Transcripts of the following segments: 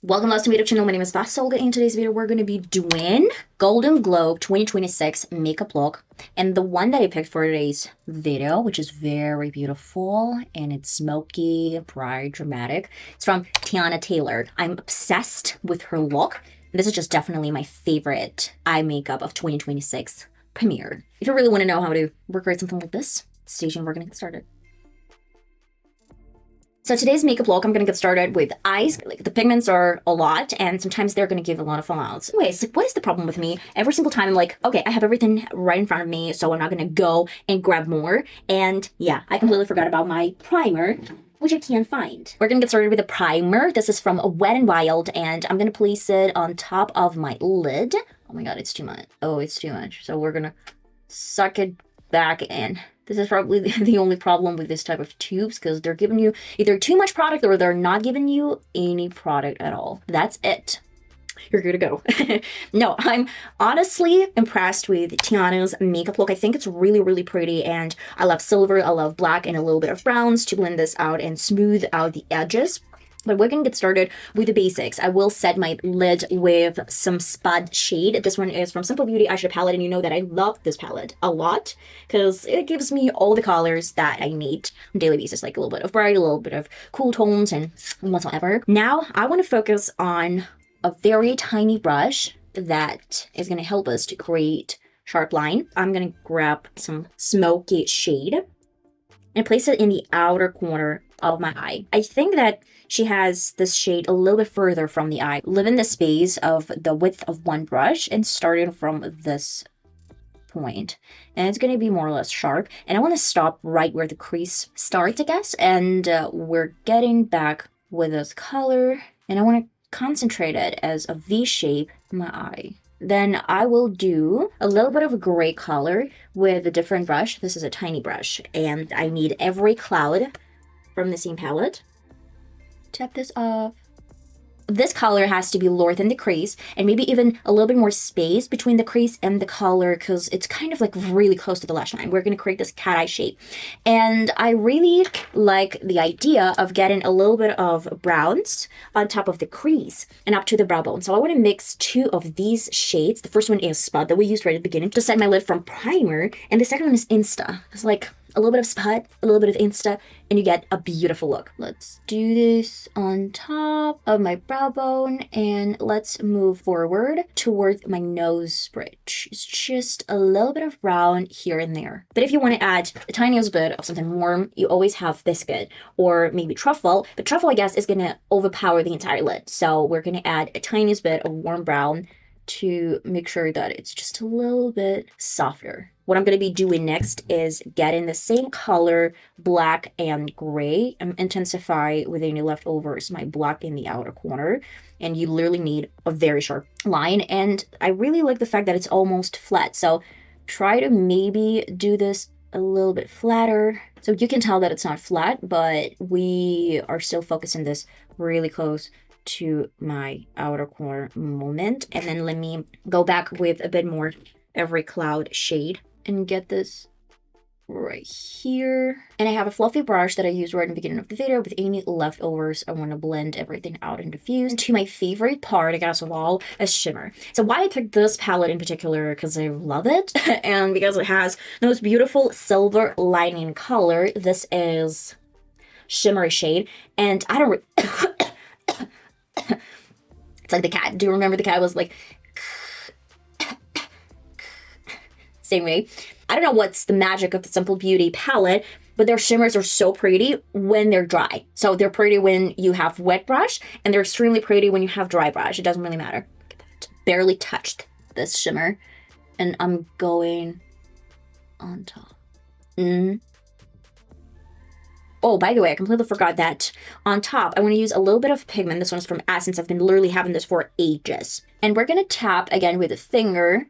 Welcome to my YouTube channel. My name is VassaOlga. In today's video, we're going to be doing Golden Globe 2026 makeup look. And the one that I picked for today's video, which is very beautiful and it's smoky, bright, dramatic. It's from Teyana Taylor. I'm obsessed with her look. This is just definitely my favorite eye makeup of 2026 premiere. If you really want to know how to recreate something like this, stay tuned. We're going to get started. So today's makeup look, I'm going to get started with eyes. Like, the pigments are a lot, and sometimes they're going to give a lot of fallouts. Anyways, like, what is the problem with me? Every single time I'm like, okay, I have everything right in front of me, so I'm not going to go and grab more. And yeah, I completely forgot about my primer, which I can't find. We're going to get started with a primer. This is from Wet n Wild, and I'm going to place it on top of my lid. Oh my god, it's too much. Oh, it's too much. So we're going to suck it back in. This is probably the only problem with this type of tubes, because they're giving you either too much product or they're not giving you any product at all. That's it. You're good to go. No, I'm honestly impressed with Teyana's makeup look. I think it's really, really pretty, and I love silver, I love black, and a little bit of browns to blend this out and smooth out the edges. But we're going to get started with the basics. I will set my lid with some Spud shade. This one is from Simple Beauty eyeshadow palette, and you know that I love this palette a lot because it gives me all the colors that I need on a daily basis, like a little bit of bright, a little bit of cool tones, and whatsoever. Now, I want to focus on a very tiny brush that is going to help us to create sharp line. I'm going to grab some smoky shade and place it in the outer corner of my eye. I think that she has this shade a little bit further from the eye. Live in the space of the width of one brush and starting from this point. And it's going to be more or less sharp. And I want to stop right where the crease starts, I guess. And we're getting back with this color. And I want to concentrate it as a V shape in my eye. Then I will do a little bit of a gray color with a different brush. This is a tiny brush. And I need every cloud from the same palette. Tap this off. This color has to be lower than the crease, and maybe even a little bit more space between the crease and the color, because it's kind of like really close to the lash line. We're going to create this cat eye shape. And I really like the idea of getting a little bit of browns on top of the crease and up to the brow bone. So I want to mix two of these shades. The first one is Spud that we used right at the beginning to set my lid from primer, and the second one is Insta. It's like a little bit of Spud, a little bit of Insta, and you get a beautiful look. Let's do this on top of my brow bone, and let's move forward towards my nose bridge. It's just a little bit of brown here and there. But if you want to add the tiniest bit of something warm, you always have biscuit or maybe truffle. But truffle, I guess, is going to overpower the entire lid. So we're going to add a tiniest bit of warm brown to make sure that it's just a little bit softer. What I'm going to be doing next is getting the same color, black and gray, and intensify with any leftovers, my black in the outer corner. And you literally need a very sharp line. And I really like the fact that it's almost flat. So try to maybe do this a little bit flatter. So you can tell that it's not flat, but we are still focusing this really close to my outer corner moment. And then let me go back with a bit more every cloud shade and get this right here. And I have a fluffy brush that I used right in the beginning of the video with any leftovers. I want to blend everything out and diffuse. And to my favorite part, I guess, of all, is shimmer. So why I picked this palette in particular, because I love it and because it has the most beautiful silver lining color. This is shimmery shade, and I don't it's like the cat. Do you remember the cat was like same way? I don't know what's the magic of the Simple Beauty palette, but their shimmers are so pretty when they're dry. So they're pretty when you have wet brush, and they're extremely pretty when you have dry brush. It doesn't really matter. Barely touched this shimmer, and I'm going on top. Oh, by the way, I completely forgot that on top, I want to use a little bit of pigment. This one's from Essence. I've been literally having this for ages. And we're going to tap again with a finger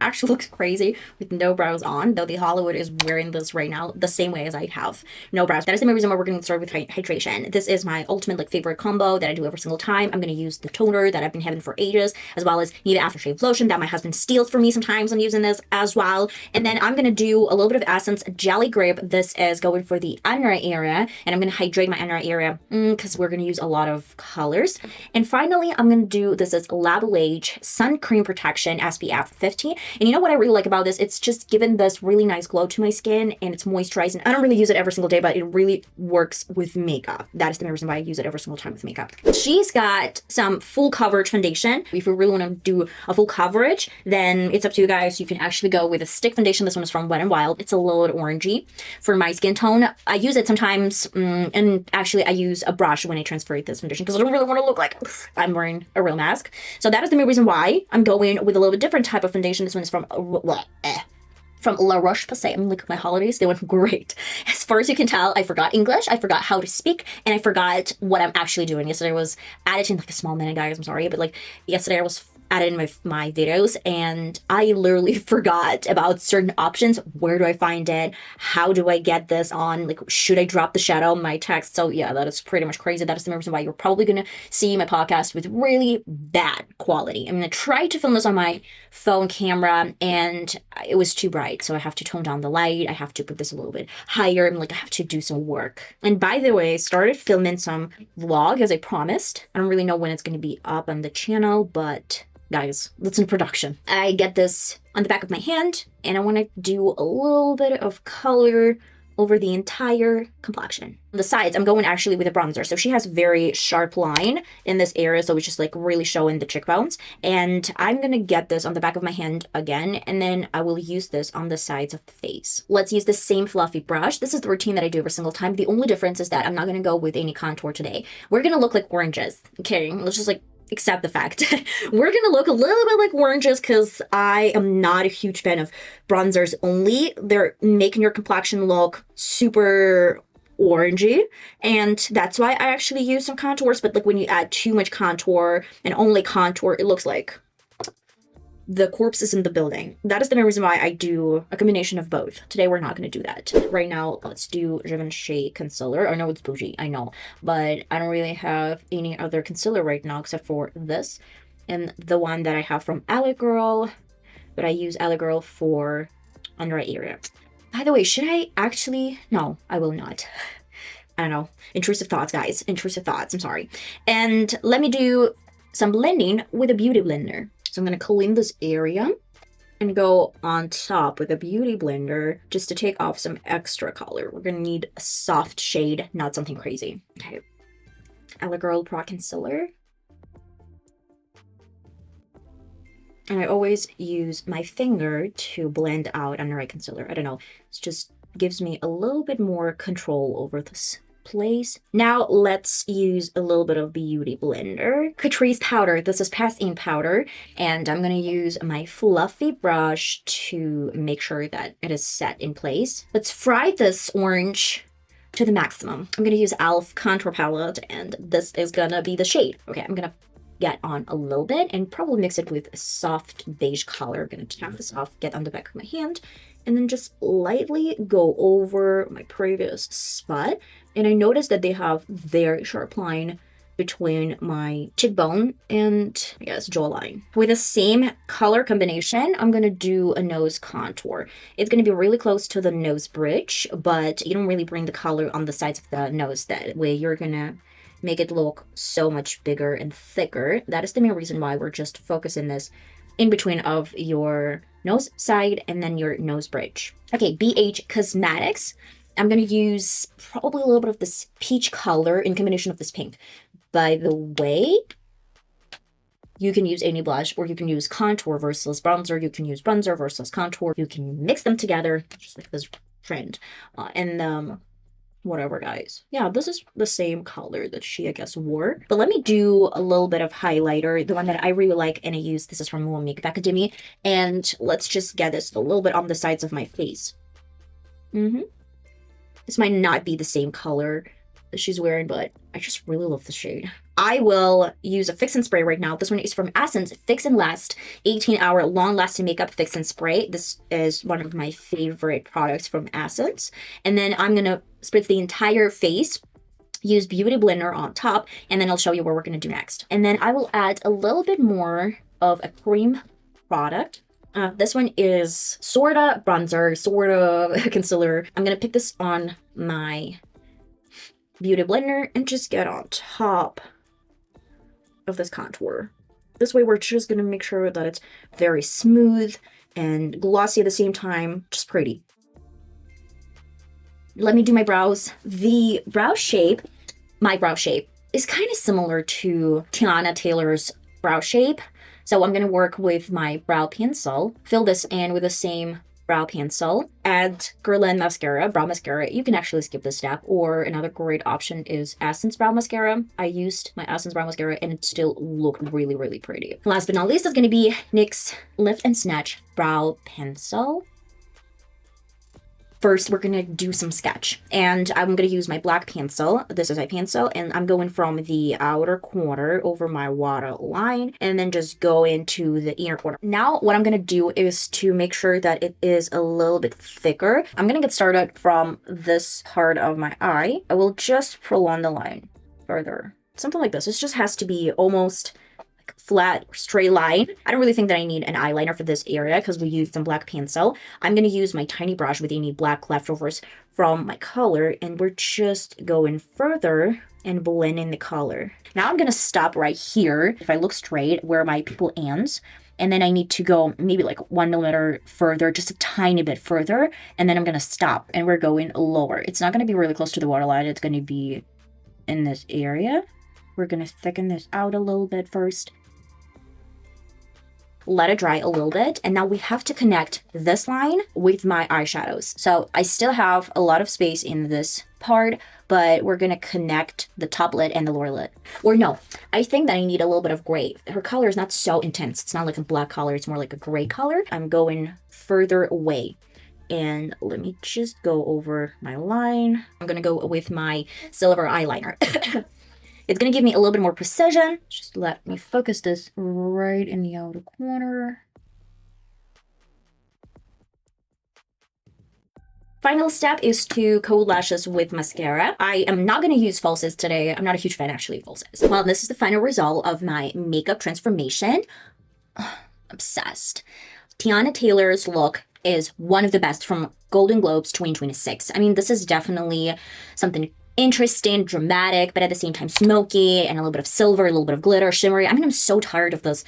actually looks crazy with no brows on, though the Hollywood is wearing this right now the same way as I have no brows. That is the main reason why we're going to start with hydration. This is my ultimate like favorite combo that I do every single time. I'm going to use the toner that I've been having for ages, as well as Nivea aftershave lotion that my husband steals from me sometimes. I'm using this as well. And then I'm going to do a little bit of Essence Jelly Grip. This is going for the under eye area, and I'm going to hydrate my under eye area because we're going to use a lot of colors. And finally, I'm going to do this is Lebelage Sun Cream Protection SPF 50. And you know what I really like about this? It's just given this really nice glow to my skin, and it's moisturizing. I don't really use it every single day, but it really works with makeup. That is the main reason why I use it every single time with makeup. She's got some full coverage foundation. If you really want to do a full coverage, then it's up to you guys. You can actually go with a stick foundation. This one is from Wet n Wild. It's a little bit orangey for my skin tone. I use it sometimes, and actually I use a brush when I transfer this foundation because I don't really want to look like I'm wearing a real mask. So that is the main reason why I'm going with a little bit different type of foundation. This one is from La Roche-Posay. I'm like, my holidays, they went great. As far as you can tell, I forgot English, I forgot how to speak, and I forgot what I'm actually doing. Yesterday I was editing like a small minute, guys, I'm sorry, but like yesterday I was editing my videos, and I literally forgot about certain options. Where do I find it? How do I get this on? Like, should I drop the shadow on my text? So yeah, that is pretty much crazy. That is the reason why you're probably gonna see my podcast with really bad quality. I'm gonna try to film this on my phone camera, and it was too bright, so I have to tone down the light. I have to put this a little bit higher. I'm like, I have to do some work. And by the way, I started filming some vlog as I promised. I don't really know when it's gonna be up on the channel, but guys, that's in production. I get this on the back of my hand, and I want to do a little bit of color over the entire complexion. On the sides, I'm going actually with a bronzer. So she has very sharp line in this area, so it's just like really showing the cheekbones. And I'm going to get this on the back of my hand again, and then I will use this on the sides of the face. Let's use the same fluffy brush. This is the routine that I do every single time. The only difference is that I'm not going to go with any contour today. We're going to look like oranges. Okay, let's just like accept the fact. We're gonna look a little bit like oranges because I am not a huge fan of bronzers only. They're making your complexion look super orangey, and that's why I actually use some contours. But like when you add too much contour and only contour, it looks like the corpse is in the building. That is the main reason why I do a combination of both. Today we're not going to do that. Right now, let's do Givenchy concealer. I know it's bougie, I know, but I don't really have any other concealer right now except for this and the one that I have from L.A.Girl, but I use L.A.Girl for under eye area. By the way, should I actually? No, I will not. I don't know. Intrusive thoughts, guys. Intrusive thoughts. I'm sorry. And let me do some blending with a beauty blender. So I'm going to clean this area and go on top with a beauty blender just to take off some extra color. We're going to need a soft shade, not something crazy. Okay. L.A.Girl Pro.concealer. And I always use my finger to blend out under eye concealer. I don't know. It just gives me a little bit more control over this place. Now let's use a little bit of beauty blender. Catrice powder. This is pass-in powder, and I'm going to use my fluffy brush to make sure that it is set in place. Let's fry this orange to the maximum. I'm going to use e.l.f. contour palette, and this is going to be the shade. Okay, I'm going to get on a little bit and probably mix it with a soft beige color. I'm going to tap this off, get on the back of my hand, and then just lightly go over my previous spot. And I noticed that they have very sharp line between my cheekbone and, I guess, jawline. With the same color combination, I'm going to do a nose contour. It's going to be really close to the nose bridge, but you don't really bring the color on the sides of the nose. That way you're going to make it look so much bigger and thicker. That is the main reason why we're just focusing this in between of your nose side and then your nose bridge. Okay, BH Cosmetics. I'm going to use probably a little bit of this peach color in combination of this pink. By the way, you can use any blush, or you can use contour versus bronzer. You can use bronzer versus contour. You can mix them together, just like this trend. Whatever, guys. Yeah, this is the same color that she, I guess, wore. But let me do a little bit of highlighter. The one that I really like, and I use, this is from MUA MAKEUP ACADEMY. And let's just get this a little bit on the sides of my face. This might not be the same color that she's wearing, but I just really love the shade. I will use a fix and spray right now. This one is from Essence Fix and Last 18-hour long-lasting makeup fix and spray. This is one of my favorite products from Essence. And then I'm gonna spritz the entire face, use Beauty Blender on top, and then I'll show you what we're gonna do next. And then I will add a little bit more of a cream product. This one is sorta bronzer, sorta concealer. I'm gonna pick this on my Beauty Blender and just get on top of this contour. This way we're just gonna make sure that it's very smooth and glossy at the same time, just pretty. Let me do my brows. The brow shape, my brow shape, is kind of similar to Teyana Taylor's brow shape. So I'm going to work with my brow pencil, fill this in with the same brow pencil, add Guerlain mascara, brow mascara. You can actually skip this step, or another great option is Essence brow mascara. I used my Essence brow mascara and it still looked really, really pretty. Last but not least is going to be NYX Lift and Snatch brow pencil. First, we're gonna do some sketch, and I'm gonna use my black pencil. This is my pencil, and I'm going from the outer corner over my waterline, and then just go into the inner corner. Now, what I'm gonna do is to make sure that it is a little bit thicker. I'm gonna get started from this part of my eye. I will just prolong the line further. Something like this. This just has to be almost flat, straight line. I don't really think that I need an eyeliner for this area because we used some black pencil. I'm going to use my tiny brush with any black leftovers from my color, and we're just going further and blend in the color. Now I'm going to stop right here, if I look straight, where my pupil ends. And then I need to go maybe like 1 millimeter further, just a tiny bit further. And then I'm going to stop, and we're going lower. It's not going to be really close to the waterline. It's going to be in this area. We're going to thicken this out a little bit first. Let it dry a little bit, and now we have to connect this line with my eyeshadows. So I still have a lot of space in this part, but we're gonna connect the top lid and the lower lid. Or no, I think that I need a little bit of gray. Her color is not so intense. It's not like a black color, it's more like a gray color. I'm going further away. And let me just go over my line. I'm gonna go with my silver eyeliner. It's going to give me a little bit more precision. Just let me focus this right in the outer corner. Final step is to coat lashes with mascara. I am not going to use falsies today. I'm not a huge fan actually of falsies. Well, this is the final result of my makeup transformation. Obsessed. Teyana Taylor's look is one of the best from Golden Globes 2026. I mean, this is definitely something interesting, dramatic, but at the same time smoky, and a little bit of silver, a little bit of glitter, shimmery. I mean, I'm so tired of this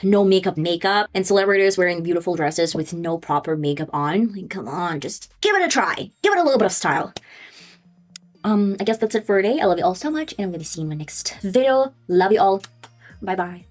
no makeup and celebrities wearing beautiful dresses with no proper makeup on. Like, come on, just give it a try. Give it a little bit of style. I guess that's it for today. I love you all so much, and I'm gonna see you in my next video. Love you all. Bye-bye.